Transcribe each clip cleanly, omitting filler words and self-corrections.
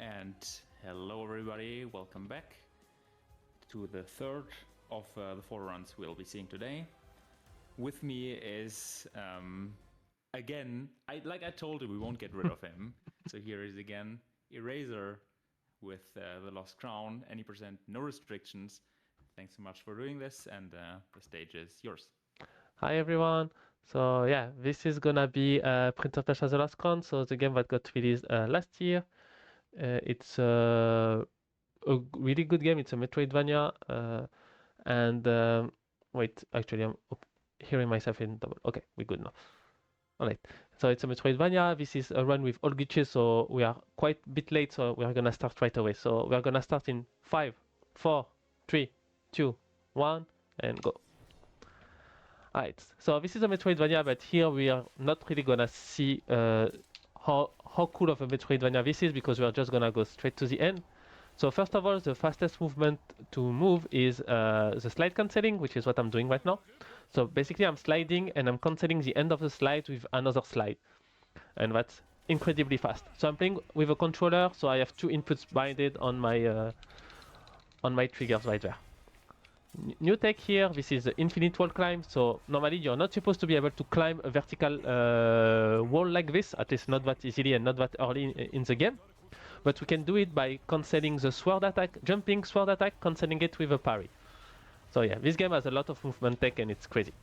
And hello everybody, welcome back to the third of the 4 runs we'll be seeing today. With me is, again, like I told you, we won't get rid of him. So here is again, Eraser with the Lost Crown, any percent, no restrictions. Thanks so much for doing this, and the stage is yours. Hi everyone. So yeah, this is gonna be Prince of Persia: The Lost Crown. So the game that got released last year. It's a really good game. It's a Metroidvania. And wait, actually, I'm hearing myself in double. Okay, we're good now. All right. So it's a Metroidvania. This is a run with all glitches. So we are quite a bit late. So we are gonna start right away. So we are gonna start in 5, 4, 3, 2, 1, and go. Alright, so this is a Metroidvania, but here we are not really gonna see how cool of a Metroidvania this is, because we are just gonna go straight to the end. So first of all, the fastest movement to move is the slide cancelling, which is what I'm doing right now. So basically I'm sliding and I'm cancelling the end of the slide with another slide. And that's incredibly fast. So I'm playing with a controller, so I have two inputs binded on my triggers right there. New tech here, this is the infinite wall climb. So normally you're not supposed to be able to climb a vertical wall like this, at least not that easily and not that early in the game. But we can do it by cancelling the sword attack, jumping sword attack, cancelling it with a parry. So yeah, this game has a lot of movement tech and it's crazy.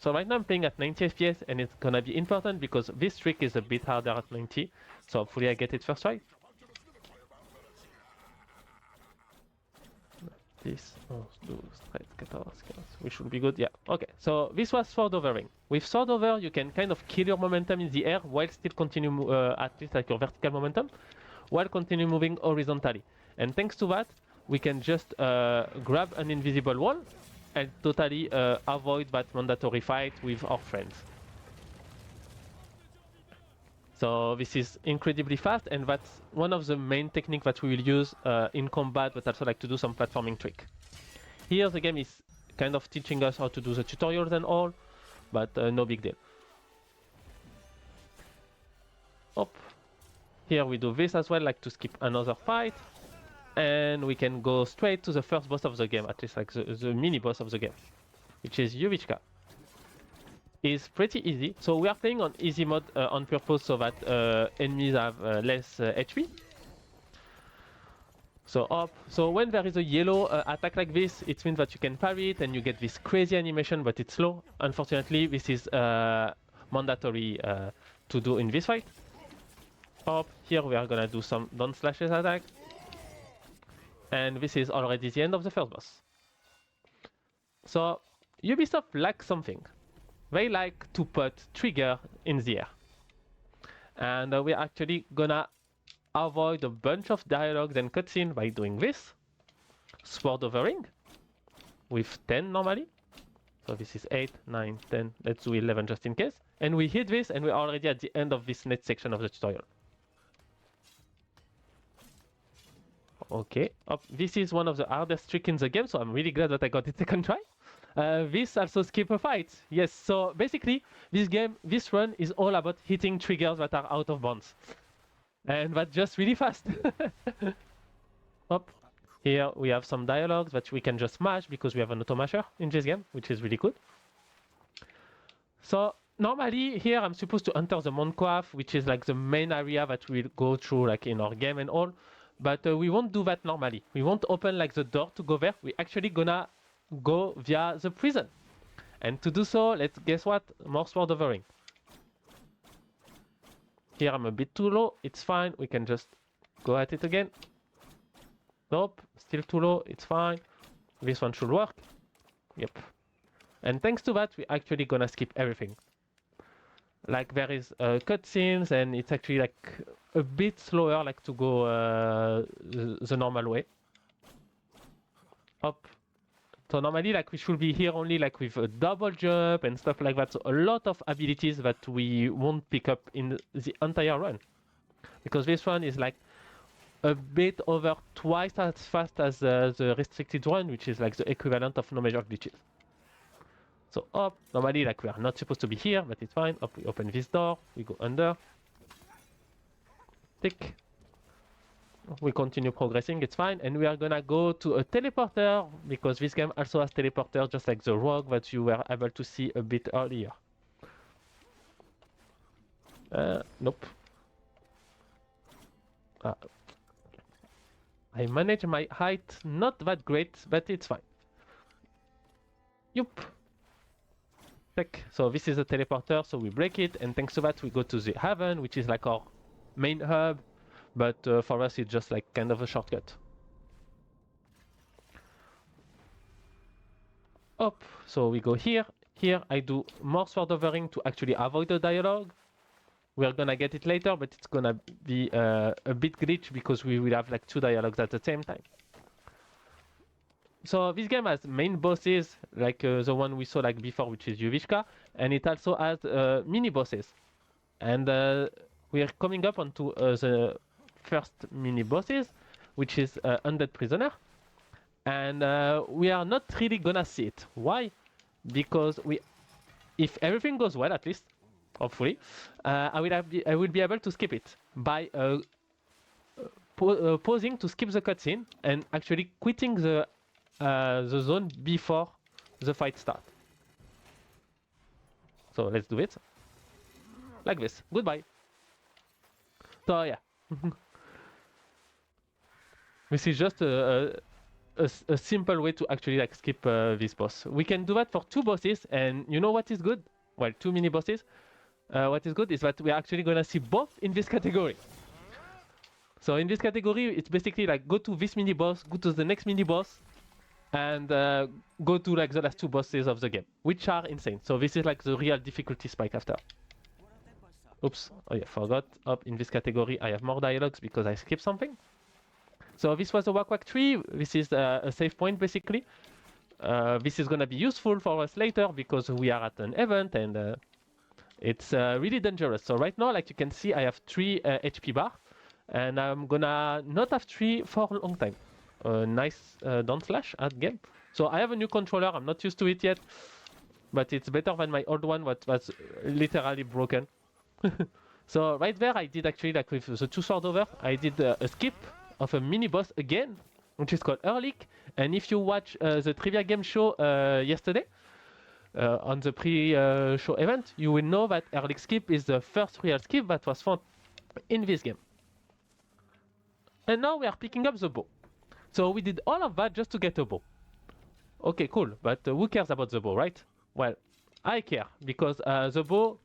So right now I'm playing at 90 FPS and it's gonna be important because this trick is a bit harder at 90. So hopefully I get it first try. This, we should be good. Yeah, okay. So this was sword overing. With sword over, you can kind of kill your momentum in the air while still continue at least like your vertical momentum, while continue moving horizontally. And thanks to that, we can just grab an invisible wall and totally avoid that mandatory fight with our friends. So this is incredibly fast, and that's one of the main techniques that we will use in combat, but also like to do some platforming trick. Here the game is kind of teaching us how to do the tutorials and all, but no big deal. Hop. Here we do this as well, like to skip another fight, and we can go straight to the first boss of the game, at least like the mini boss of the game, which is Yuvichka. Is pretty easy. So we are playing on easy mode on purpose so that enemies have less HP. So up. So when there is a yellow attack like this, it means that you can parry it and you get this crazy animation, but it's slow. Unfortunately, this is mandatory to do in this fight. Up. Here we are gonna do some down slashes attack. And this is already the end of the first boss. So Ubisoft lacks something. They like to put trigger in the air. And we're actually gonna avoid a bunch of dialogues and cutscenes by doing this. Sword overing with 10 normally. So this is 8, 9, 10, let's do 11 just in case. And we hit this and we're already at the end of this next section of the tutorial. Okay, this is one of the hardest tricks in the game, so I'm really glad that I got it second try. This also skip a fight. Yes, so basically this run is all about hitting triggers that are out of bounds. And that's just really fast. Up. Here we have some dialogues that we can just mash because we have an auto masher in this game, which is really good. So normally here I'm supposed to enter the Montcoif, which is like the main area that we'll go through like in our game and all. But we won't do that normally. We won't open like the door to go there. We're actually gonna go via the prison. And to do so, let's guess what? More sword overing. Here I'm a bit too low. It's fine. We can just go at it again. Nope. Still too low. It's fine. This one should work. Yep. And thanks to that, we're actually gonna skip everything. Like there is cutscenes and it's actually like a bit slower, like to go the normal way. Up. So normally like we should be here only like with a double jump and stuff like that. So a lot of abilities that we won't pick up in the entire run. Because this one is like a bit over twice as fast as the restricted one, which is like the equivalent of no major glitches. So up, normally like we are not supposed to be here, but it's fine. Up, we open this door, we go under. Tick. We continue progressing, it's fine. And we are gonna go to a teleporter because this game also has teleporter, just like the rogue that you were able to see a bit earlier. Nope. I manage my height, not that great, but it's fine. Yup. Check. So this is a teleporter, so we break it, and thanks to that we go to the Haven, which is like our main hub, but for us it's just like kind of a shortcut. Up. So we go here. Here I do more sword overing to actually avoid the dialogue. We're gonna get it later, but it's gonna be a bit glitch because we will have like 2 dialogues at the same time. So this game has main bosses like the one we saw like before, which is Yuvishka, and it also has mini bosses. And we are coming up onto the first mini bosses, which is Undead Prisoner. And we are not really gonna see it. Why? Because if everything goes well, at least, hopefully, I will be able to skip it by pausing to skip the cutscene and actually quitting the zone before the fight starts. So let's do it. Like this. Goodbye. So yeah. This is just a simple way to actually like skip this boss. We can do that for 2 bosses, and you know what is good? Well, 2 mini bosses. What is good is that we are actually gonna see both in this category. So in this category, it's basically like go to this mini boss, go to the next mini boss, and go to like the last 2 bosses of the game, which are insane. So this is like the real difficulty spike after. Oops, oh yeah, forgot. Up in this category, I have more dialogues because I skipped something. So this was a Wak Wak tree. This is a save point basically. This is gonna be useful for us later because we are at an event and it's really dangerous. So right now, like you can see, I have 3 HP bar, and I'm gonna not have 3 for a long time. Nice down slash at game. So I have a new controller. I'm not used to it yet, but it's better than my old one, what was literally broken. So right there, I did actually like with the 2 sword over, I did a skip of a mini boss again, which is called Ehrlich. And if you watch the trivia game show yesterday, on the pre-show event, you will know that Ehrlich skip is the first real skip that was found in this game. And now we are picking up the bow. So we did all of that just to get a bow. Okay, cool, but who cares about the bow, right? Well, I care, because the bow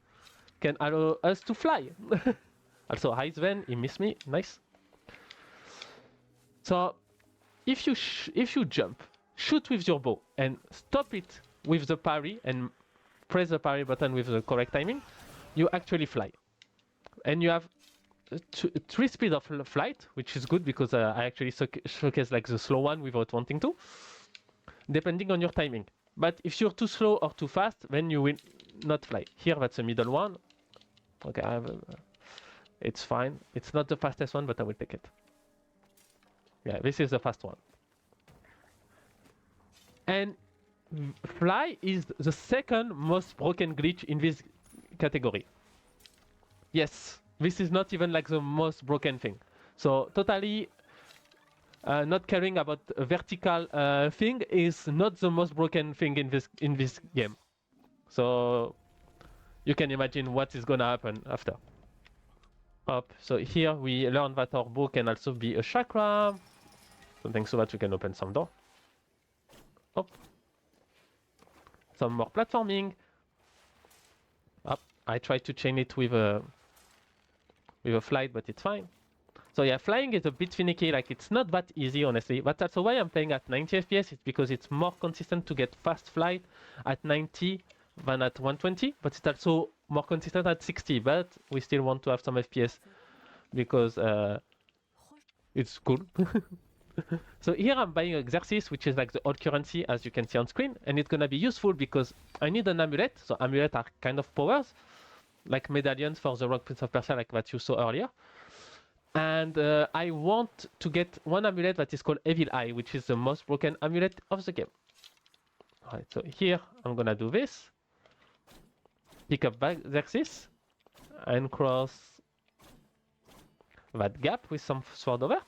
can allow us to fly. Also, hi Sven, he missed me, nice. So, if you jump, shoot with your bow, and stop it with the parry, and press the parry button with the correct timing, you actually fly. And you have 3 speed of flight, which is good because I actually showcase like the slow one without wanting to, depending on your timing. But if you're too slow or too fast, then you will not fly. Here, that's the middle one. Okay, it's fine. It's not the fastest one, but I will take it. Yeah, this is the fast one. And fly is the second most broken glitch in this category. Yes, this is not even like the most broken thing. So totally not caring about a vertical thing is not the most broken thing in this game. So you can imagine what is gonna happen after. Up. So here we learn that our bow can also be a chakra. So thanks to that we can open some door. Up. Some more platforming. Up. I tried to chain it with a flight, but it's fine. So yeah, flying is a bit finicky, like it's not that easy, honestly. But that's why I'm playing at 90 FPS. It's because it's more consistent to get fast flight at 90 than at 120. But it's also more consistent at 60. But we still want to have some FPS because it's cool. So here I'm buying Exercis, which is like the old currency, as you can see on screen. And it's gonna be useful because I need an amulet. So amulets are kind of powers, like medallions for the Rogue Prince of Persia, like what you saw earlier. And I want to get one amulet that is called Evil Eye, which is the most broken amulet of the game. Alright, so here I'm gonna do this. Pick up Exercis and cross that gap with some sword over.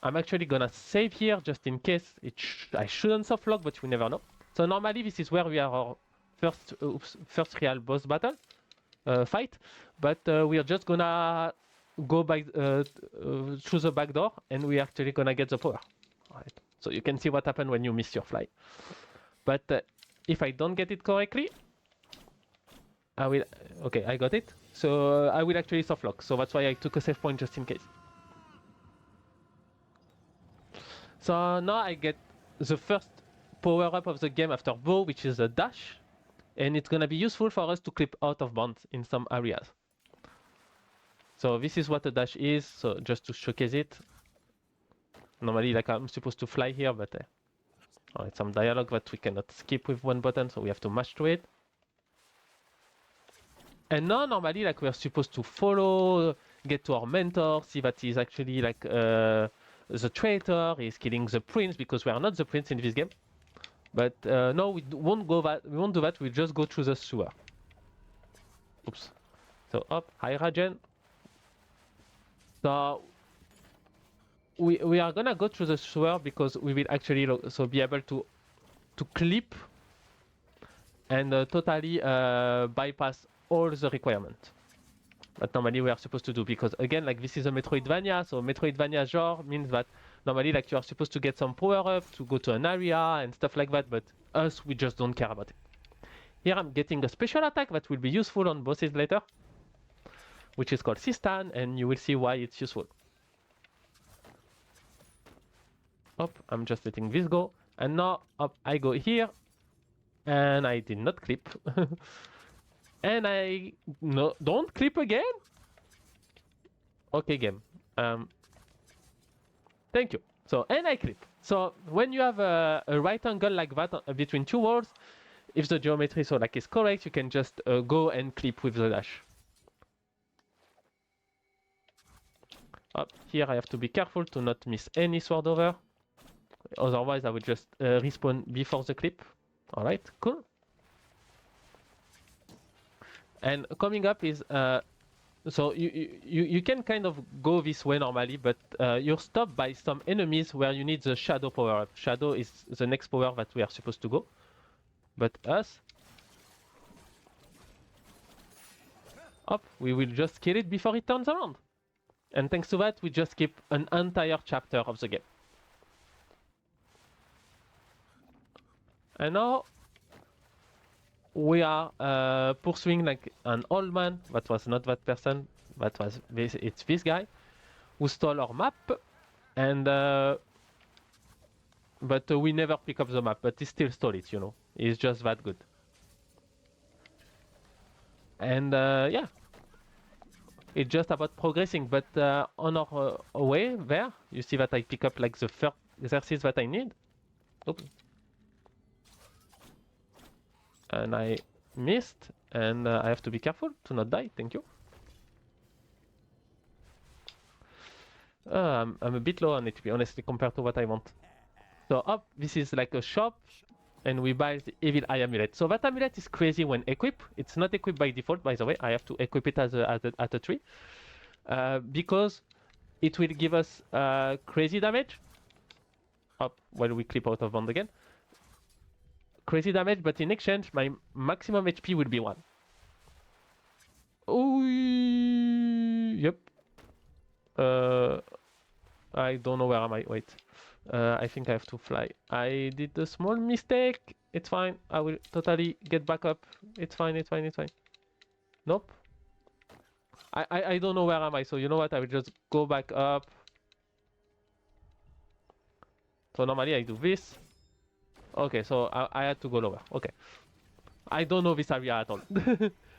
I'm actually gonna save here just in case I shouldn't soft lock, but we never know. So normally this is where we are our first real boss battle fight, but we are just gonna go by through the back door, and we actually gonna get the power. Right. So you can see what happened when you miss your fly. But if I don't get it correctly, I will. Okay, I got it. So I will actually soft lock. So that's why I took a save point just in case. So now I get the first power up of the game after bow, which is a dash, and it's gonna be useful for us to clip out of bounds in some areas. So this is what a dash is. So just to showcase it. Normally, like I'm supposed to fly here, but it's some dialogue that we cannot skip with one button, so we have to mash through it. And now, normally, like we're supposed to follow, get to our mentor, see that he's actually like the traitor, he's killing the prince, because we are not the prince in this game. But no, we won't do that. We'll just go through the sewer. Oops. So up, hi Rajen. So we are gonna go through the sewer because we will actually be able to clip and totally bypass all the requirements that normally we are supposed to do, because again, like this is a Metroidvania, so Metroidvania genre means that normally like you are supposed to get some power up to go to an area and stuff like that, but us, we just don't care about it. Here I'm getting a special attack that will be useful on bosses later, which is called Sistan, and you will see why it's useful. Up, I'm just letting this go, and now up I go here, and I did not clip. And I don't clip again. Okay, game. Thank you. So and I clip. So when you have a right angle like that between two walls, if the geometry is correct, you can just go and clip with the dash. Up here, I have to be careful to not miss any sword over. Otherwise, I will just respawn before the clip. All right, cool. And coming up is so you can kind of go this way normally, but you're stopped by some enemies where you need the shadow power up. Shadow is the next power that we are supposed to go. But us, up, we will just kill it before it turns around. And thanks to that, we just keep an entire chapter of the game. And now we are pursuing like an old man. That was not that person. That was this. It's this guy who stole our map, and but we never pick up the map. But he still stole it. You know, he's just that good. And yeah, it's just about progressing. But on our way there, you see that I pick up like the first exercise that I need. Oops. And I missed, and I have to be careful to not die. Thank you. I'm a bit low on HP, honestly, compared to what I want. So up, this is like a shop, and we buy the evil eye amulet. So that amulet is crazy when equipped. It's not equipped by default, by the way. I have to equip it as a tree, because it will give us crazy damage. Up while we clip out of bond again. Crazy damage, but in exchange, my maximum HP will be 1. Oh, yep. I don't know where am I. Wait. I think I have to fly. I did a small mistake. It's fine. I will totally get back up. It's fine. It's fine. It's fine. Nope. I don't know where am I. So you know what? I will just go back up. So normally I do this. Okay, so I had to go lower. Okay. I don't know this area at all.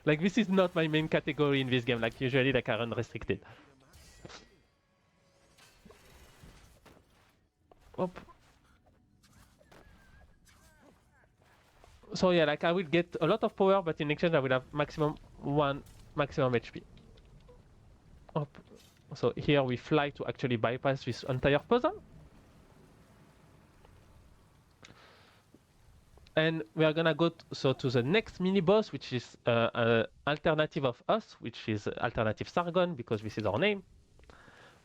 Like, this is not my main category in this game. Like, usually, like, I run restricted. Op. So yeah, like, I will get a lot of power, but in exchange I will have maximum HP. Op. So here we fly to actually bypass this entire puzzle. And we are gonna go to the next mini boss, which is alternative of us, which is alternative Sargon, because this is our name.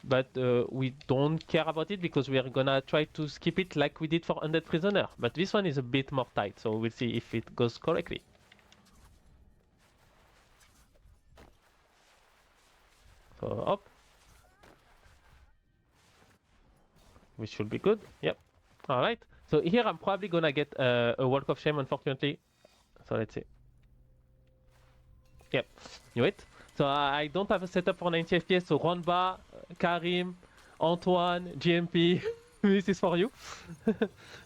but we don't care about it because we are gonna try to skip it like we did for Undead Prisoner. But this one is a bit more tight, so we'll see if it goes correctly. So up. We should be good. Yep. Alright. So here I'm probably gonna get a Walk of Shame, unfortunately. So let's see. Yep. Knew it. So I don't have a setup for 90 FPS, so Ronba, Karim, Antoine, GMP, this is for you.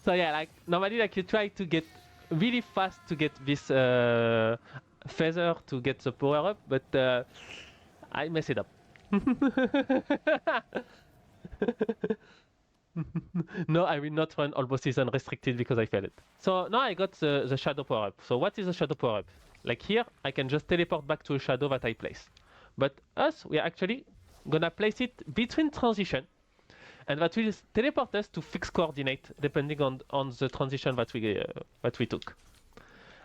So yeah, like normally like you try to get really fast to get this feather to get the power up, but I mess it up. No, I will not run Albo Season restricted because I failed it. So now I got the shadow power up. So what is the shadow power up? Like here, I can just teleport back to a shadow that I place. But us, we are actually gonna place it between transition, and that will teleport us to fixed coordinate depending on the transition that we took.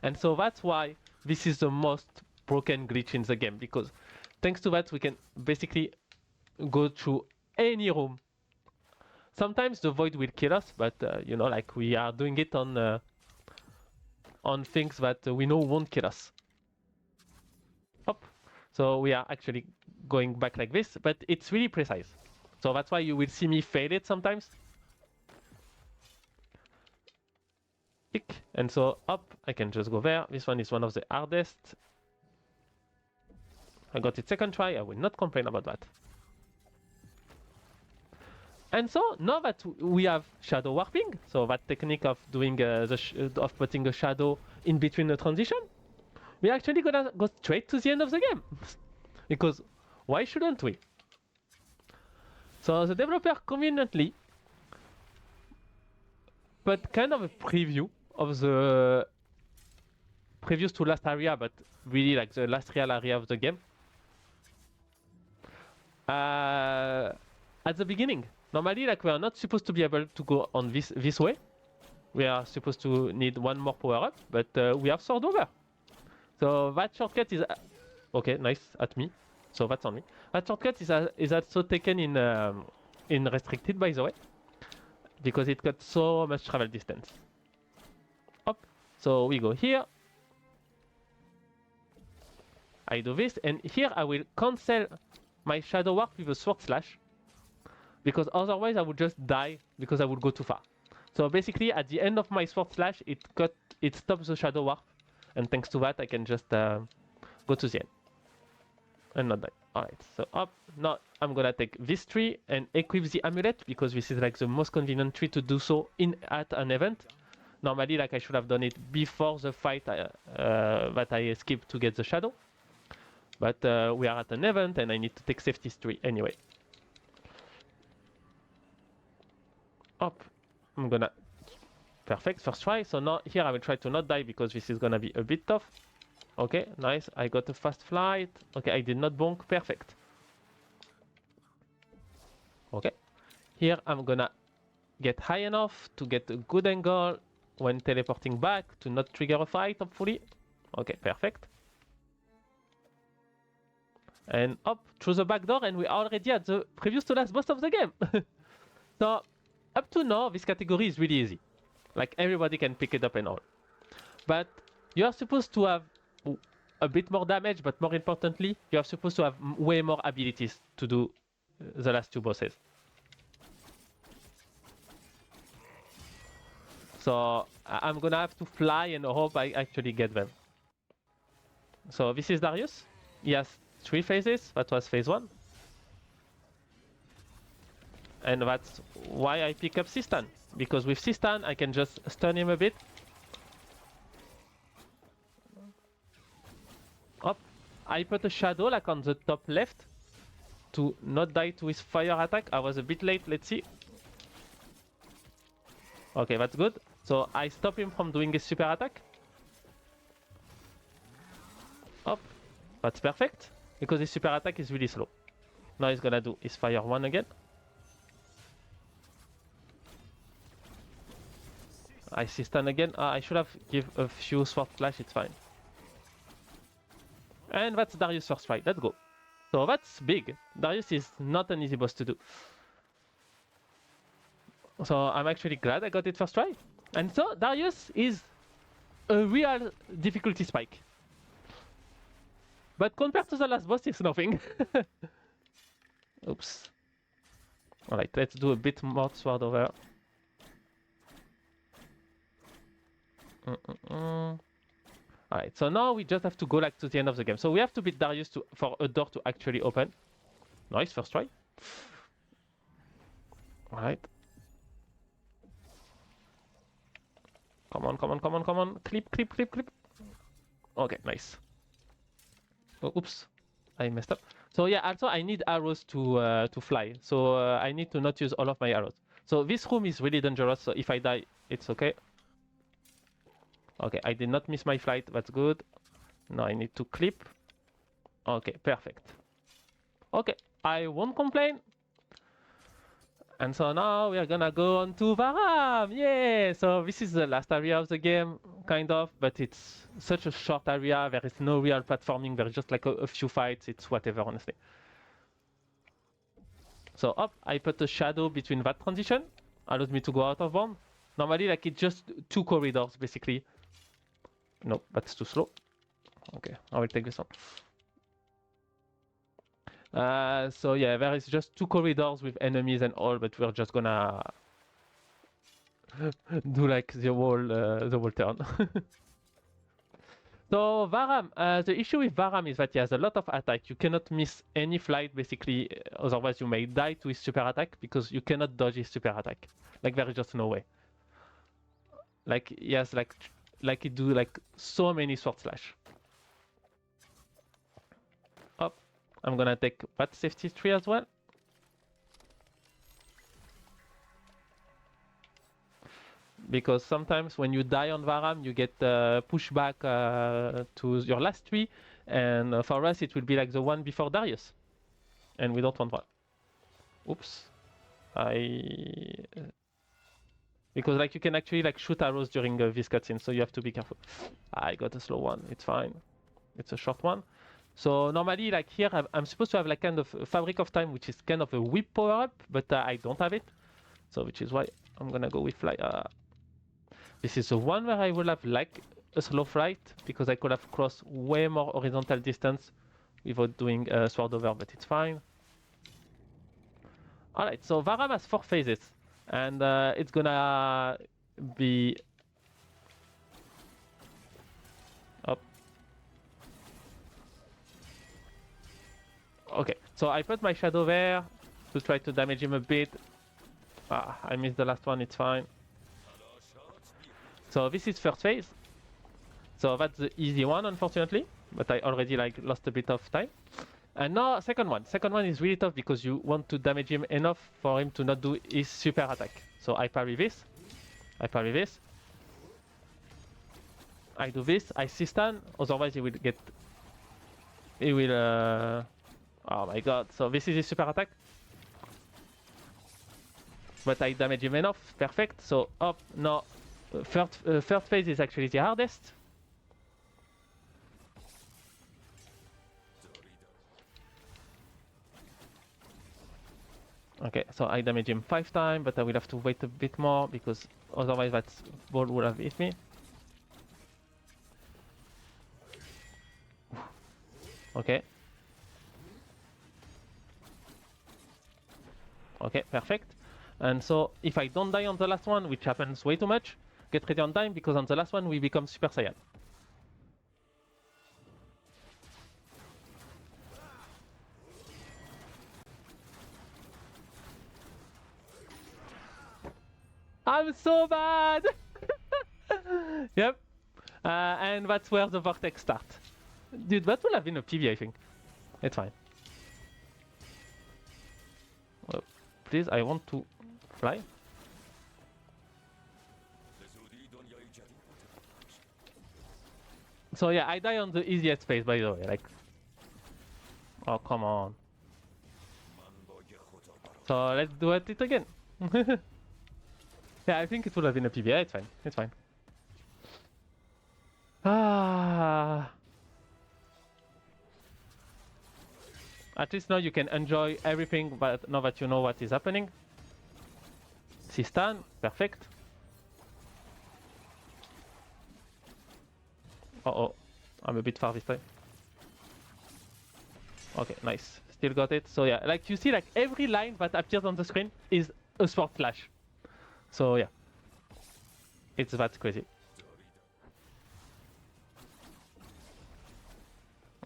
And so that's why this is the most broken glitch in the game, because thanks to that we can basically go through any room. Sometimes the void will kill us, but you know, like we are doing it on things that we know won't kill us. Hop. So we are actually going back like this, but it's really precise. So that's why you will see me fail it sometimes. Pick. And so up, I can just go there. This one is one of the hardest. I got it second try, I will not complain about that. And so now that we have shadow warping, so that technique of doing of putting a shadow in between the transition, we're actually gonna go straight to the end of the game. Because why shouldn't we? So the developer conveniently put kind of a preview of the previous to last area, but really like the last real area of the game at the beginning. Normally, like we are not supposed to be able to go on this way. We are supposed to need one more power up, but we have sword over. So that shortcut is okay. Nice at me. So that's on me. That shortcut is also taken in restricted, by the way, because it got so much travel distance. Up. So we go here. I do this, and here I will cancel my shadow warp with a sword slash, because otherwise I would just die because I would go too far. So basically at the end of my sword slash, it stops the shadow warp, and thanks to that I can just go to the end and not die. Alright, so up. Now I'm gonna take this tree and equip the amulet, because this is like the most convenient tree to do so at an event. Normally, like I should have done it before the fight that I skipped to get the shadow. But we are at an event and I need to take safety tree anyway. Up. I'm gonna... Perfect, first try. So now here I will try to not die because this is gonna be a bit tough. Okay, nice. I got a fast flight. Okay, I did not bonk. Perfect. Okay. Here I'm gonna get high enough to get a good angle when teleporting back to not trigger a fight, hopefully. Okay, perfect. And up through the back door, and we're already at the previous to last boss of the game. So up to now, this category is really easy. Like everybody can pick it up and all. But you are supposed to have a bit more damage, but more importantly, you are supposed to have way more abilities to do the last two bosses. So I'm gonna have to fly and hope I actually get them. So this is Darius. He has 3 phases. That was phase 1. And that's why I pick up Sistan. Because with Sistan I can just stun him a bit. Up. I put a shadow like on the top left to not die to his fire attack. I was a bit late, let's see. Okay, that's good. So I stop him from doing his super attack. Up. That's perfect. Because his super attack is really slow. Now he's gonna do his fire 1 again. I see stun again. I should have give a few sword flash, it's fine. And that's Darius' first try. Let's go. So that's big. Darius is not an easy boss to do. So I'm actually glad I got it first try. And so Darius is a real difficulty spike. But compared to the last boss, it's nothing. Oops. Alright, let's do a bit more sword over. Alright, so now we just have to go like to the end of the game. So we have to beat Darius for a door to actually open. Nice, first try. Alright. Come on, come on, come on, come on. Clip, clip, clip, clip. Okay, nice. Oh, oops. I messed up. So yeah, also I need arrows to fly. So I need to not use all of my arrows. So this room is really dangerous. So if I die, it's okay. Okay, I did not miss my flight. That's good. Now I need to clip. Okay, perfect. Okay, I won't complain. And so now we are gonna go on to Varam. Yeah! So this is the last area of the game, kind of, but it's such a short area. There is no real platforming. There is just like a few fights. It's whatever, honestly. So up, I put a shadow between that transition. Allows me to go out of bound. Normally, like it's just 2 corridors, basically. No, that's too slow. Okay, I will take this one. So yeah, there is just 2 corridors with enemies and all, but we're just gonna do like the whole turn. So Varam, the issue with Varam is that he has a lot of attack. You cannot miss any flight, basically, otherwise you may die to his super attack because you cannot dodge his super attack. Like there is just no way. Like he has like he do like so many sword slash. Up, I'm gonna take that safety tree as well. Because sometimes when you die on Varam, you get pushed back to your last tree, and for us it will be like the one before Darius, and we don't want that. Oops, because like you can actually like shoot arrows during this cutscene, so you have to be careful. I got a slow one. It's fine. It's a short one. So normally, like here, I'm supposed to have like kind of a Fabric of Time, which is kind of a whip power up, but I don't have it. So which is why I'm gonna go with fly. This is the one where I will have like a slow flight because I could have crossed way more horizontal distance without doing sword over, but it's fine. Alright, so Varam has 4 phases, and it's gonna be up. Okay, so I put my shadow there to try to damage him a bit. I missed the last one, it's fine. So this is first phase. So that's the easy one, unfortunately, but I already like lost a bit of time. And now second one. Second one is really tough because you want to damage him enough for him to not do his super attack. So I parry this. I parry this. I do this. I C-stun. Otherwise he will get... He will... Oh my god. So this is his super attack. But I damage him enough. Perfect. So up. Now, third phase is actually the hardest. Okay, so I damage him 5 times, but I will have to wait a bit more because otherwise that ball would have hit me. Okay. Okay, perfect. And so if I don't die on the last one, which happens way too much, get ready on time because on the last one we become Super Saiyan. I'm so bad! Yep. And that's where the vortex starts. Dude, that would have been a PB, I think. It's fine. Oh, please, I want to fly. So yeah, I die on the easiest phase, by the way. Like, oh come on. So let's do it again. Yeah, I think it would have been a PB. It's fine. It's fine. At least now you can enjoy everything, but now that you know what is happening. C-stun, perfect. Uh-oh, I'm a bit far this time. Okay, nice. Still got it. So yeah, like you see, like every line that appears on the screen is a sword flash. So yeah, it's that crazy.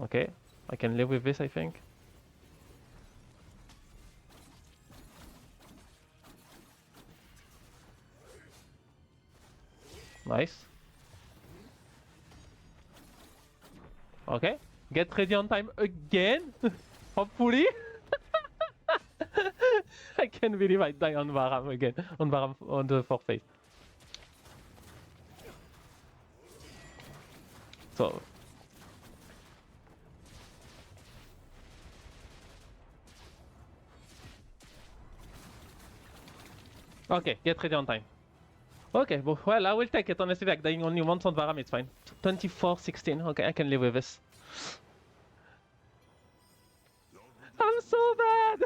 Okay, I can live with this, I think. Nice. Okay, get ready on time again, hopefully. I can't believe I die on Varam again, on Varam on the fourth phase. So. Okay, get ready on time. Okay, well, I will take it. Honestly, like dying only once on Varam, it's fine. 24-16. Okay, I can live with this. I'm so bad!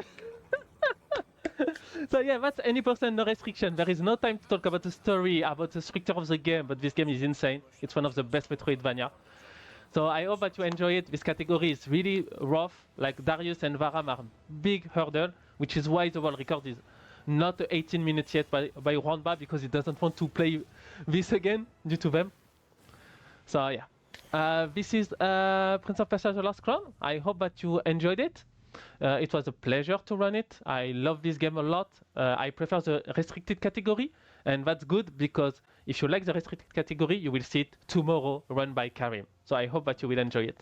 So yeah, that's any percent, no restriction. There is no time to talk about the story, about the structure of the game, but this game is insane. It's one of the best Metroidvania. So I hope that you enjoy it. This category is really rough. Like Darius and Varam are big hurdle, which is why the world record is not 18 minutes yet by Juanba, because he doesn't want to play this again due to them. So yeah, this is Prince of Persia: The Lost Crown. I hope that you enjoyed it. It was a pleasure to run it. I love this game a lot. I prefer the restricted category, and that's good because if you like the restricted category, you will see it tomorrow run by Karim. So I hope that you will enjoy it.